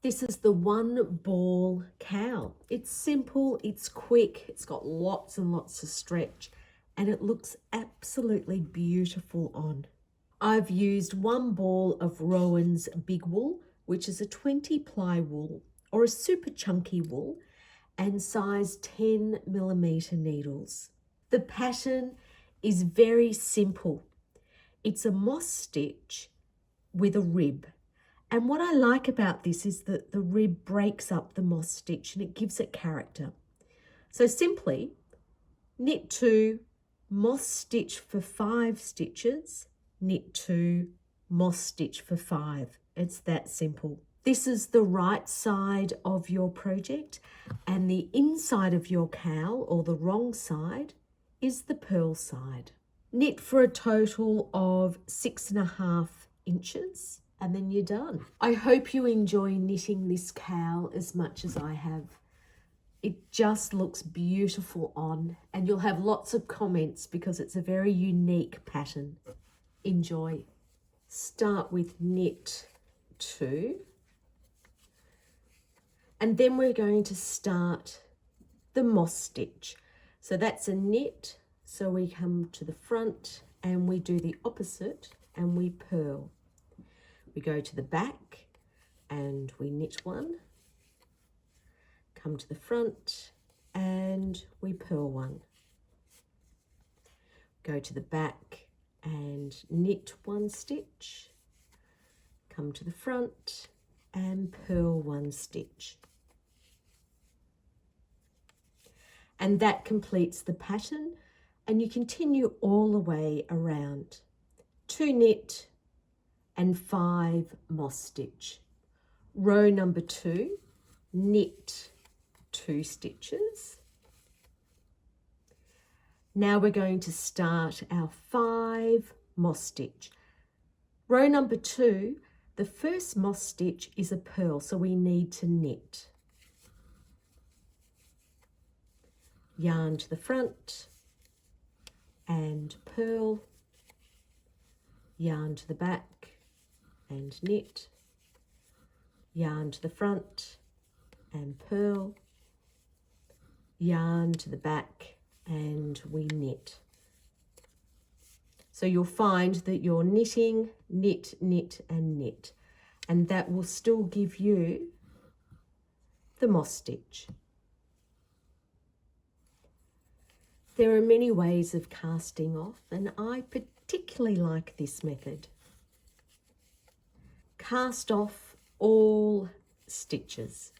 This is the one ball cowl. It's simple, it's quick, it's got lots and lots of stretch, and it looks absolutely beautiful on. I've used one ball of Rowan's Big Wool, which is a 20 ply wool or a super chunky wool, and size 10mm needles. The pattern is very simple. It's a moss stitch with a rib. And what I like about this is that the rib breaks up the moss stitch and it gives it character. So simply knit 2, moss stitch for 5 stitches, knit 2, moss stitch for 5. It's that simple. This is the right side of your project, and the inside of your cowl, or the wrong side, is the purl side. Knit for a total of 6.5 inches. And then you're done. I hope you enjoy knitting this cowl as much as I have. It just looks beautiful on, and you'll have lots of comments because it's a very unique pattern. Enjoy. Start with knit 2. And then we're going to start the moss stitch. So that's a knit. So we come to the front and we do the opposite and we purl. We go to the back and we knit 1, come to the front and we purl 1. Go to the back and knit 1 stitch, come to the front and purl 1 stitch. And that completes the pattern, and you continue all the way around. 2 knit and 5 moss stitch. Row number 2, knit 2 stitches. Now we're going to start our 5 moss stitch. Row number 2, the first moss stitch is a purl, so we need to knit. Yarn to the front and purl, yarn to the back and knit, yarn to the front and purl, yarn to the back and we knit. So you'll find that you're knitting, knit, knit and knit, and that will still give you the moss stitch. There are many ways of casting off, and I particularly like this method. Cast off all stitches.